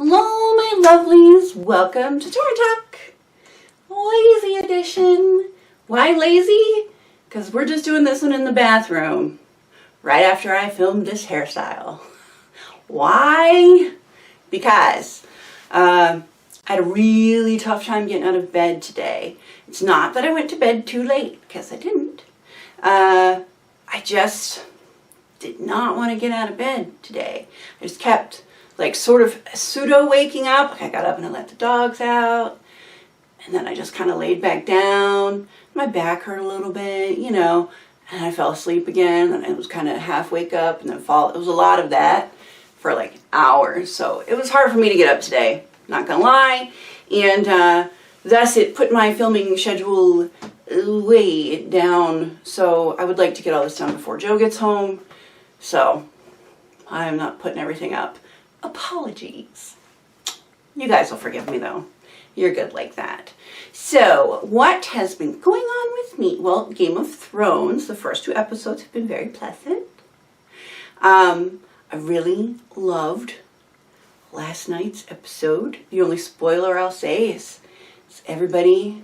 Hello, my lovelies. Welcome to Torrin Talk, Lazy Edition. Why lazy? Because we're just doing this one in the bathroom right after I filmed this hairstyle. Why? Because I had a really tough time getting out of bed today. It's not that I went to bed too late, because I didn't. I just did not want to get out of bed today. I just kept like sort of pseudo waking up. I got up and I let the dogs out, and then I just kind of laid back down. My back hurt a little bit, you know, and I fell asleep again, and I was kind of half wake up and then fall. It was a lot of that for like hours, so it was hard for me to get up today, not gonna lie, and thus it put my filming schedule way down. So I would like to get all this done before Joe gets home, so I'm not putting everything up. Apologies. You guys will forgive me though. You're good like that. So what has been going on with me? Well, Game of Thrones, the first 2 episodes have been very pleasant. I really loved last night's episode. The only spoiler I'll say is everybody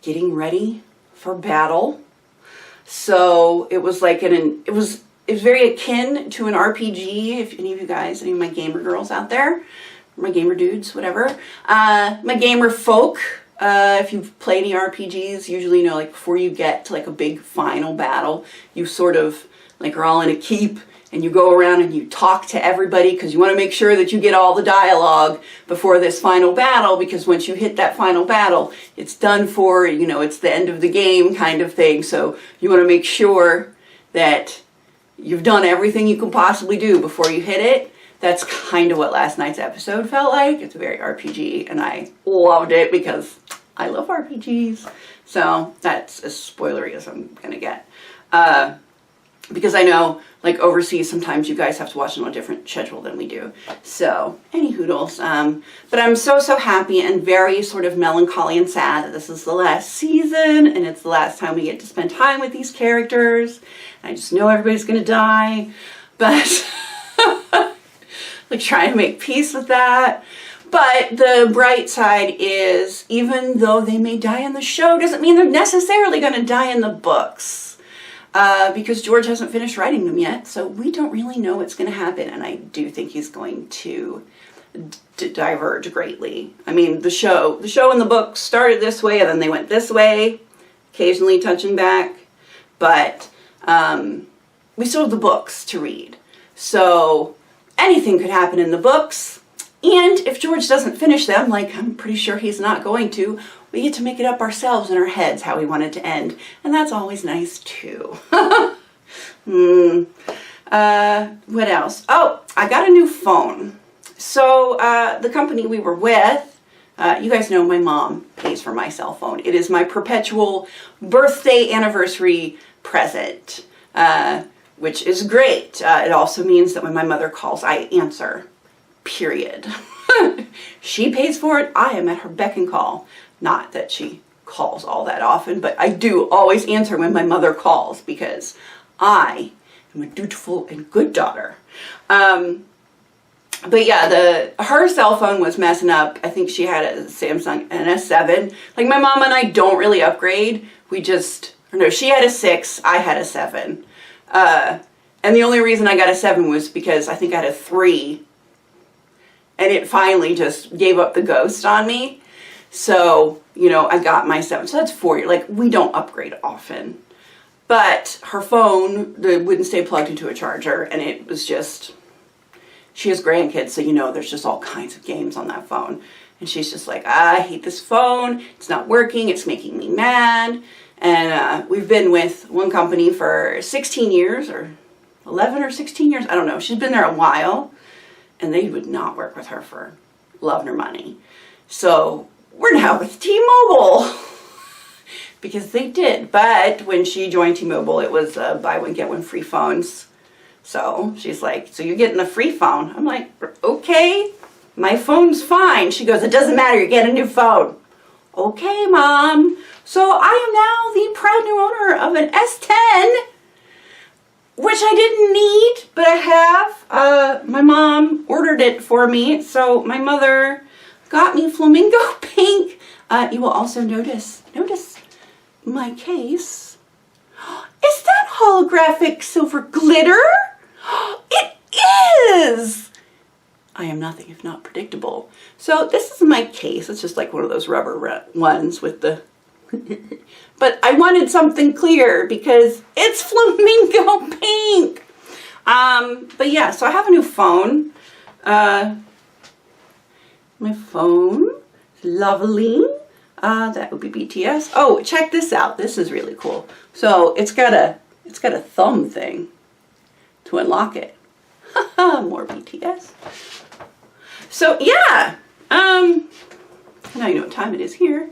getting ready for battle. So it was like it was very akin to an RPG, if any of you guys, any of my gamer girls out there, my gamer dudes, whatever, my gamer folk, if you've played any RPGs, usually, you know, like before you get to like a big final battle, you sort of like are all in a keep and you go around and you talk to everybody because you want to make sure that you get all the dialogue before this final battle, because once you hit that final battle, it's done for, you know, it's the end of the game kind of thing. So you want to make sure that you've done everything you can possibly do before you hit it. That's kind of what last night's episode felt like. It's very RPG, and I loved it because I love RPGs. So that's as spoilery as I'm going to get. Because I know, like overseas, sometimes you guys have to watch on a different schedule than we do. So, any hoodles. But I'm so happy and very sort of melancholy and sad that this is the last season, and it's the last time we get to spend time with these characters. I just know everybody's gonna die, but like trying to make peace with that. But the bright side is, even though they may die in the show, doesn't mean they're necessarily gonna die in the books. Because George hasn't finished writing them yet, so we don't really know what's going to happen, and I do think he's going to diverge greatly. I mean, the show and the book started this way, and then they went this way, occasionally touching back, but we still have the books to read, so anything could happen in the books. And if George doesn't finish them, like I'm pretty sure he's not going to, we get to make it up ourselves in our heads how we want it to end. And that's always nice too. What else? Oh, I got a new phone. So the company we were with, you guys know my mom pays for my cell phone. It is my perpetual birthday anniversary present, which is great. It also means that when my mother calls, I answer. Period. She pays for it. I am at her beck and call. Not that she calls all that often, but I do always answer when my mother calls because I am a dutiful and good daughter. But yeah, her cell phone was messing up. I think she had a Samsung and an S7. Like my mom and I don't really upgrade. She had a 6, I had a 7. And the only reason I got a 7 was because I think I had a 3. And it finally just gave up the ghost on me. So, you know, I got my 7. So that's 4 years. Like, we don't upgrade often. But her phone wouldn't stay plugged into a charger. And it was just, she has grandkids. So, you know, there's just all kinds of games on that phone. And she's just like, I hate this phone. It's not working. It's making me mad. And we've been with one company for 16 years or 11 or 16 years. I don't know. She's been there a while. And they would not work with her for love nor money. So we're now with T-Mobile because they did. But when she joined T-Mobile, it was buy one, get one free phones. So she's like, so you're getting a free phone? I'm like, okay, my phone's fine. She goes, it doesn't matter, you get a new phone. Okay, Mom. So I am now the proud new owner of an S10 which I didn't need, but I have. My mom ordered it for me, so my mother got me flamingo pink. You will also notice my case. Is that holographic silver glitter? It is! I am nothing if not predictable. So this is my case. It's just like one of those rubber ones with the... But I wanted something clear because it's flamingo pink. But yeah, so I have a new phone. My phone is lovely. That would be BTS. Oh, check this out. This is really cool. So it's got a thumb thing to unlock it. More BTS. So yeah. Now you know what time it is here.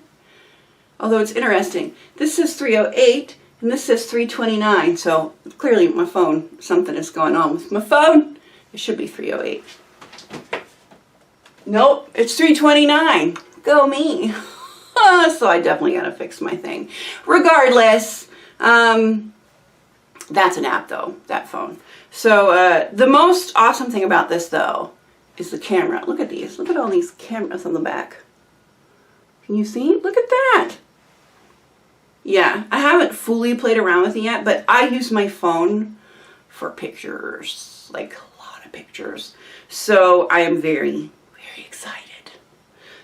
Although it's interesting. This says 3:08 and this says 3:29. So clearly my phone, something is going on with my phone. It should be 3:08. Nope, it's 3:29. Go me. So I definitely gotta fix my thing. Regardless, that's an app though, that phone. So the most awesome thing about this though is the camera. Look at these. Look at all these cameras on the back. Can you see? Look at that. Yeah, I haven't fully played around with it yet, but I use my phone for pictures, like a lot of pictures. So I am very, very excited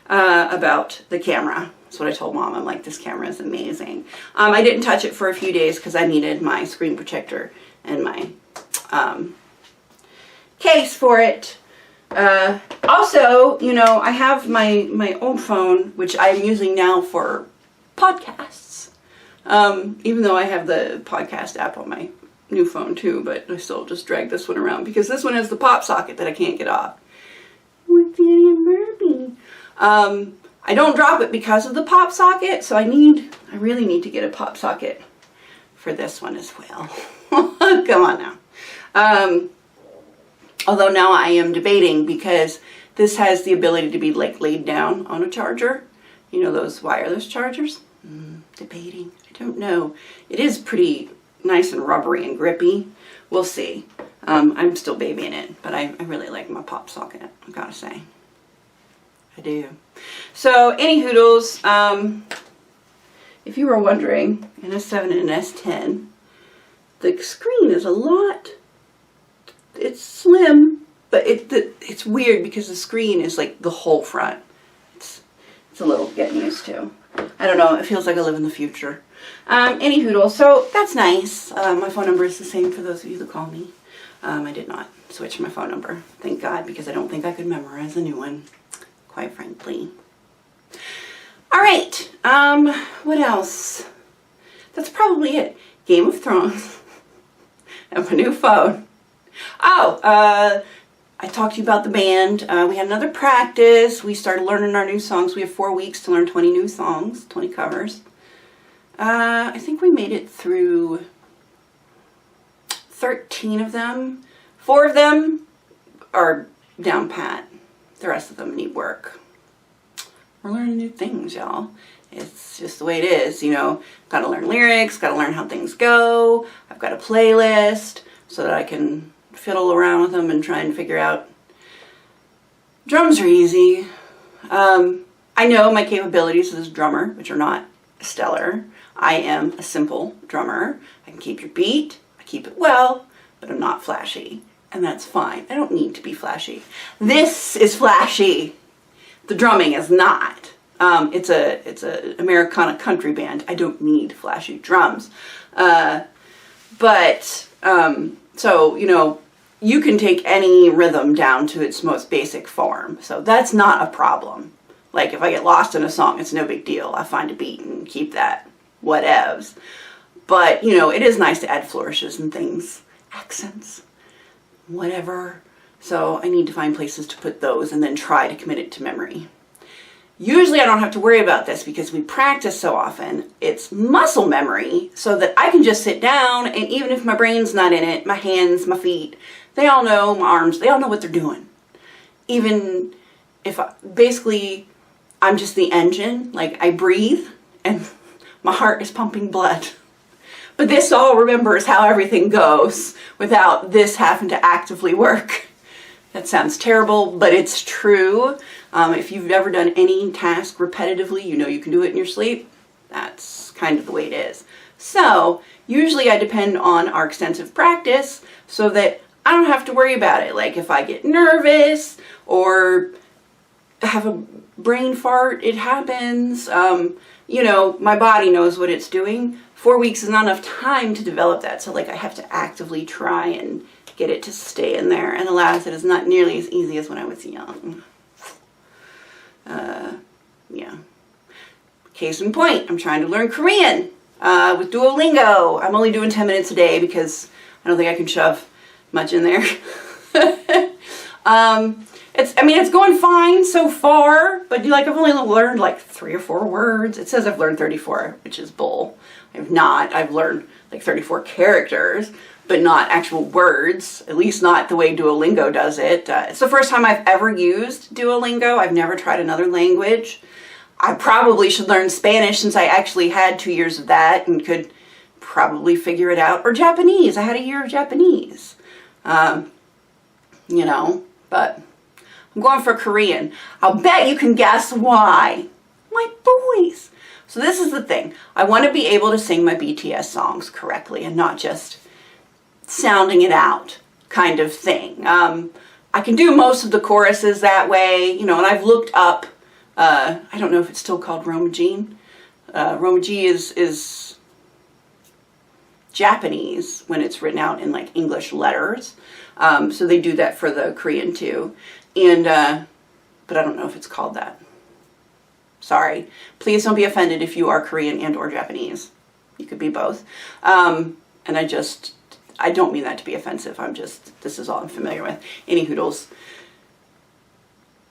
about the camera. That's what I told Mom. I'm like, this camera is amazing. I didn't touch it for a few days because I needed my screen protector and my case for it. Also, you know, I have my old phone, which I'm using now for podcasts. Even though I have the podcast app on my new phone too, but I still just drag this one around because this one has the pop socket that I can't get off. With the Barbie. I don't drop it because of the pop socket, so I really need to get a pop socket for this one as well. Come on now. Although now I am debating because this has the ability to be like laid down on a charger. You know those wireless chargers? Debating. I don't know. It is pretty nice and rubbery and grippy. We'll see. I'm still babying it, but I really like my pop socket, I gotta say. I do. So, any hoodles, if you were wondering, an S7 and an S10, the screen is a lot, it's slim, but it's weird because the screen is like the whole front. It's a little getting used to. I don't know, it feels like I live in the future. Any hoodle, so that's nice. My phone number is the same for those of you that call me. I did not switch my phone number, thank God, because I don't think I could memorize a new one, quite frankly. All right, what else? That's probably it. Game of Thrones and my new phone. Oh, I talked to you about the band. We had another practice. We started learning our new songs. We have 4 weeks to learn 20 new songs, 20 covers. I think we made it through 13 of them. 4 of them are down pat. The rest of them need work. We're learning new things, y'all. It's just the way it is, you know. Got to learn lyrics, got to learn how things go. I've got a playlist so that I can fiddle around with them and try and figure out. Drums are easy. I know my capabilities as a drummer, which are not stellar. I am a simple drummer. I can keep your beat, I keep it well, but I'm not flashy. And that's fine. I don't need to be flashy. This is flashy. The drumming is not. It's a Americana country band. I don't need flashy drums. So, you know, you can take any rhythm down to its most basic form. So that's not a problem. Like if I get lost in a song, it's no big deal. I find a beat and keep that whatevs. But, you know, it is nice to add flourishes and things. Accents. Whatever. So I need to find places to put those and then try to commit it to memory. Usually I don't have to worry about this because we practice so often. It's muscle memory so that I can just sit down and even if my brain's not in it, my hands, my feet, they all know, my arms, they all know what they're doing. Even if basically I'm just the engine, like I breathe and my heart is pumping blood. But this all remembers how everything goes without this having to actively work. That sounds terrible, but it's true. If you've ever done any task repetitively, you know you can do it in your sleep. That's kind of the way it is. So usually I depend on our extensive practice so that I don't have to worry about it. Like if I get nervous or have a brain fart, it happens. You know, my body knows what it's doing. 4 weeks is not enough time to develop that. So like I have to actively try and get it to stay in there. And alas, it is not nearly as easy as when I was young. Yeah. Case in point, I'm trying to learn Korean with Duolingo. I'm only doing 10 minutes a day because I don't think I can shove much in there. It's going fine so far, but like I've only learned like 3 or 4 words. It says I've learned 34, which is bull. I've not. I've learned like 34 characters, but not actual words, at least not the way Duolingo does it. It's the first time I've ever used Duolingo. I've never tried another language. I probably should learn Spanish since I actually had 2 years of that and could probably figure it out. Or Japanese. I had a year of Japanese. You know, but I'm going for Korean. I'll bet you can guess why. My voice. So this is the thing. I want to be able to sing my BTS songs correctly and not just sounding it out kind of thing. I can do most of the choruses that way, you know, and I've looked up, I don't know if it's still called Romaji. Romaji is Japanese when it's written out in like English letters. So they do that for the Korean too. And, but I don't know if it's called that. Sorry. Please don't be offended if you are Korean and or Japanese. You could be both. And I don't mean that to be offensive. This is all I'm familiar with. Any hoodles.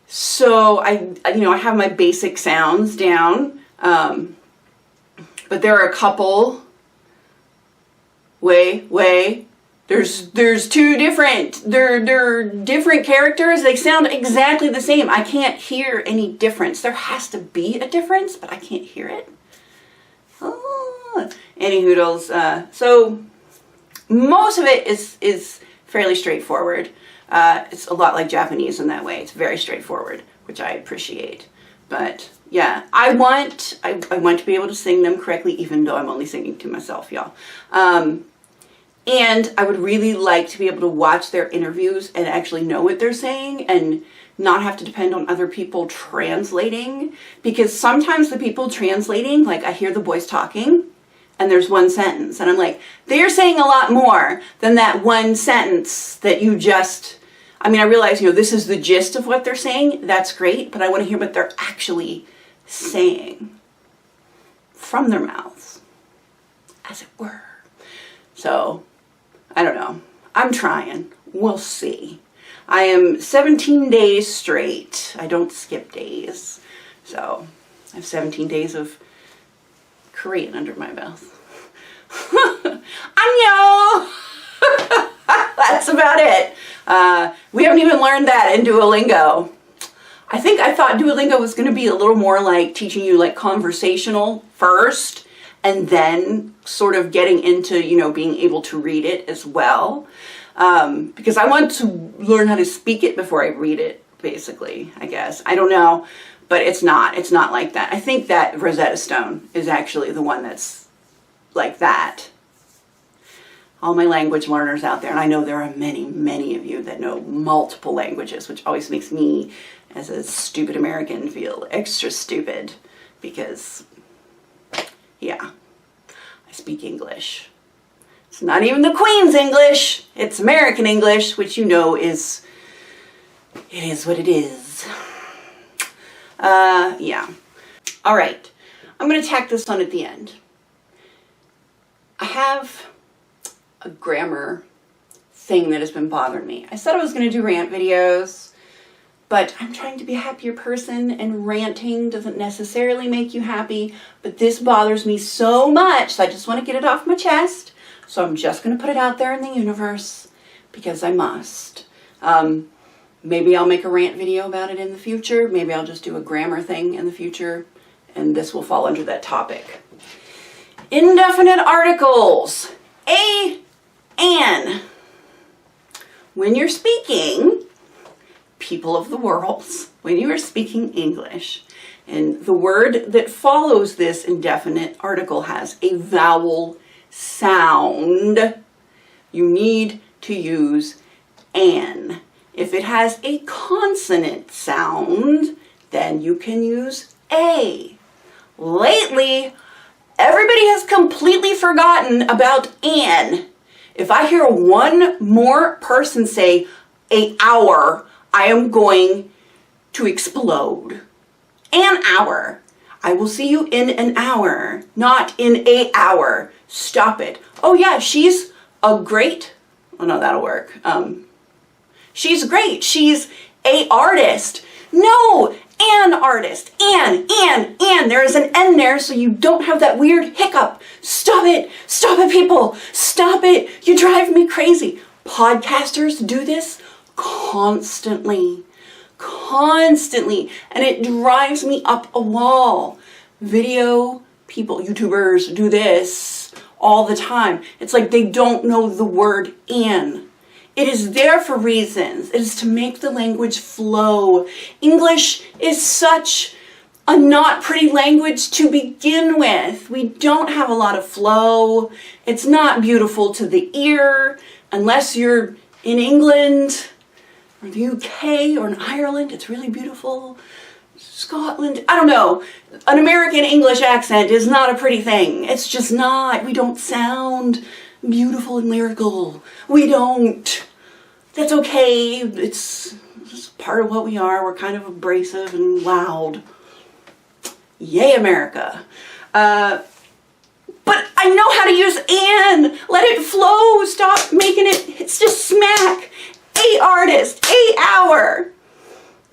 So I have my basic sounds down. But there are a couple. There's 2 different. They're different characters. They sound exactly the same. I can't hear any difference. There has to be a difference, but I can't hear it. Oh. Any hoodles. So most of it is fairly straightforward. It's a lot like Japanese in that way. It's very straightforward, which I appreciate. But yeah, I want to be able to sing them correctly, even though I'm only singing to myself, y'all. And I would really like to be able to watch their interviews and actually know what they're saying and not have to depend on other people translating. Because sometimes the people translating, like I hear the voice talking and there's one sentence and I'm like, they're saying a lot more than that one sentence that you just, I realize, this is the gist of what they're saying. That's great, but I want to hear what they're actually saying from their mouths, as it were. So, I don't know. I'm trying. We'll see. I am 17 days straight. I don't skip days. So, I have 17 days of Korean under my belt. Annyeong! That's about it. We haven't even learned that in Duolingo. I thought Duolingo was going to be a little more like teaching you like conversational first and then sort of getting into, being able to read it as well. Because I want to learn how to speak it before I read it, basically, I guess. I don't know, but it's not like that. I think that Rosetta Stone is actually the one that's like that. All my language learners out there, and I know there are many, many of you that know multiple languages, which always makes me, as a stupid American, feel extra stupid because, yeah, I speak English. It's not even the Queen's English, it's American English, which it is what it is. Yeah. All right, I'm going to tack this on at the end. I have a grammar thing that has been bothering me. I said I was going to do rant videos, but I'm trying to be a happier person, and ranting doesn't necessarily make you happy, but this bothers me so much, so I just want to get it off my chest, so I'm just going to put it out there in the universe, because I must. Maybe I'll make a rant video about it in the future, maybe I'll just do a grammar thing in the future, and this will fall under that topic. Indefinite articles. A, an. When you're speaking, people of the world, when you are speaking English, and the word that follows this indefinite article has a vowel sound, you need to use an. If it has a consonant sound, then you can use a. Lately, everybody has completely forgotten about an. If I hear one more person say an hour, I am going to explode. An hour. I will see you in an hour, not in a hour. Stop it. Oh yeah, she's a great, oh no, that'll work. She's great. She's a artist. No, an artist. An. There is an N there so you don't have that weird hiccup. Stop it. Stop it, people. Stop it. You drive me crazy. Podcasters do this constantly. Constantly. And it drives me up a wall. Video people, YouTubers do this all the time. It's like they don't know the word an. It is there for reasons. It is to make the language flow. English is such a not pretty language to begin with. We don't have a lot of flow. It's not beautiful to the ear unless you're in England or the UK or in Ireland. It's really beautiful. Scotland, I don't know. An American English accent is not a pretty thing. It's just not. We don't sound beautiful and lyrical. We don't. That's okay. It's just part of what we are. We're kind of abrasive and loud. Yay, America. But I know how to use an. Let it flow. Stop making it. It's just smack. A artist. A hour.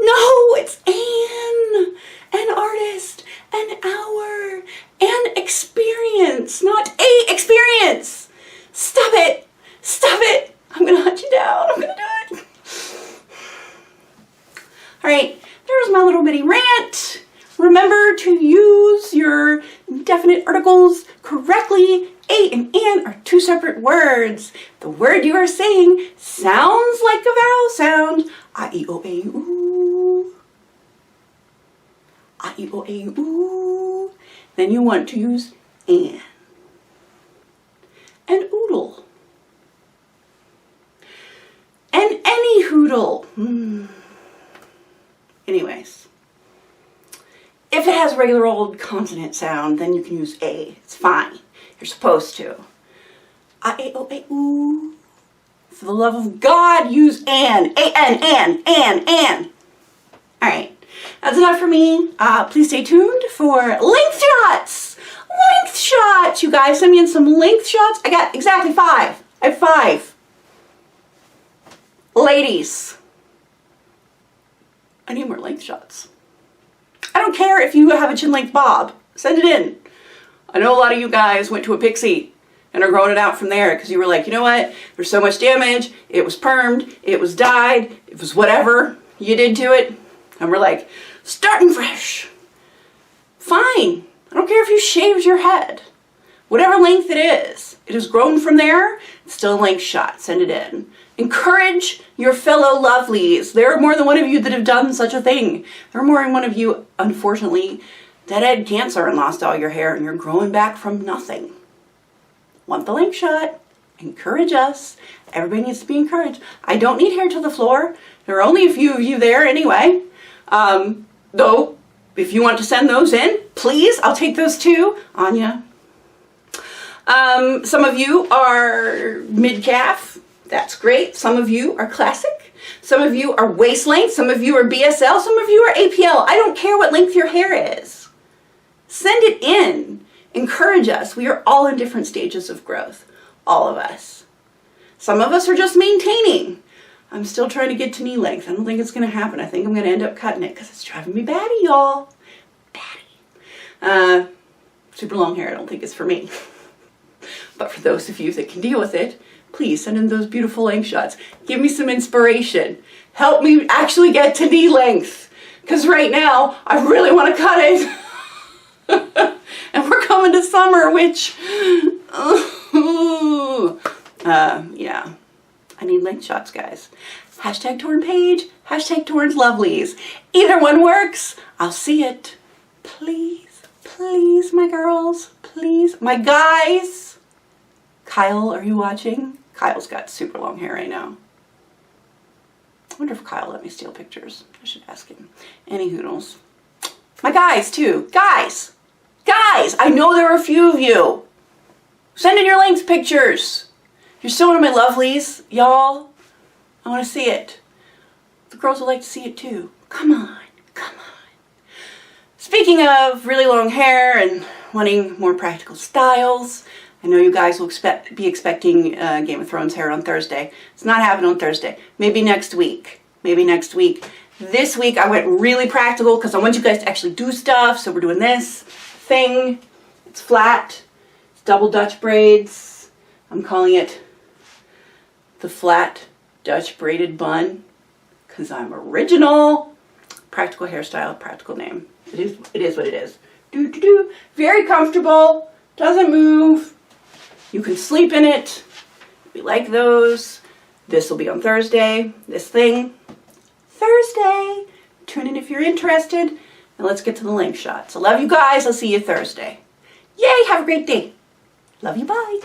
No, it's an. An artist. An hour. An experience. Not a experience. Stop it. Stop it. I'm going to hunt you down. I'm going to do it. All right. There's my little bitty rant. Remember to use your definite articles correctly. A and an are two separate words. The word you are saying sounds like a vowel sound. I-E-O-A-U. I-E-O-A-U. Then you want to use an. And oodle. And any hoodle. Anyways. If it has regular old consonant sound, then you can use a. It's fine. You're supposed to. I-A-O-A-oo. For the love of God, use an. A-N. All right. That's enough for me. Please stay tuned for length shots. Length shots. You guys send me in some length shots. I got exactly 5. I have 5. Ladies. I need more length shots. I don't care if you have a chin length bob. Send it in. I know a lot of you guys went to a pixie and are growing it out from there because you were like, you know what? There's so much damage. It was permed. It was dyed. It was whatever you did to it. And we're like, starting fresh. Fine. I don't care if you shaved your head. Whatever length it is grown from there. It's still a length shot. Send it in. Encourage your fellow lovelies. There are more than one of you that have done such a thing. There are more than one of you, unfortunately, that had cancer and lost all your hair and you're growing back from nothing. Want the length shot? Encourage us. Everybody needs to be encouraged. I don't need hair to the floor. There are only a few of you there anyway. Though, if you want to send those in, please, I'll take those too. Anya. Some of you are mid-calf. That's great. Some of you are classic. Some of you are waist length. Some of you are BSL. Some of you are APL. I don't care what length your hair is. Send it in. Encourage us. We are all in different stages of growth. All of us. Some of us are just maintaining. I'm still trying to get to knee length. I don't think it's going to happen. I think I'm going to end up cutting it because it's driving me batty, y'all. Batty. Super long hair, I don't think it's for me. But for those of you that can deal with it, please send in those beautiful length shots. Give me some inspiration. Help me actually get to knee length. Because right now, I really want to cut it. And we're coming to summer, which, yeah. I need link shots, guys. Hashtag torrinpaige, hashtag torrinslovelies. Either one works. I'll see it. Please, please, my girls, please. My guys. Kyle, are you watching? Kyle's got super long hair right now. I wonder if Kyle let me steal pictures. I should ask him. Any hoodles. My guys, too. Guys! Guys! I know there are a few of you. Send in your links pictures. You're still one of my lovelies, y'all. I want to see it. The girls would like to see it, too. Come on. Come on. Speaking of really long hair and wanting more practical styles, I know you guys will be expecting Game of Thrones hair on Thursday. It's not happening on Thursday. Maybe next week. Maybe next week. This week I went really practical because I want you guys to actually do stuff. So we're doing this thing. It's flat. It's double Dutch braids. I'm calling it the flat Dutch braided bun because I'm original. Practical hairstyle, practical name. It is what it is. Very comfortable. Doesn't move. You can sleep in it. We like those. This will be on Thursday. This thing. Thursday. Tune in if you're interested. And let's get to the link shots. I love you guys. I'll see you Thursday. Yay. Have a great day. Love you. Bye.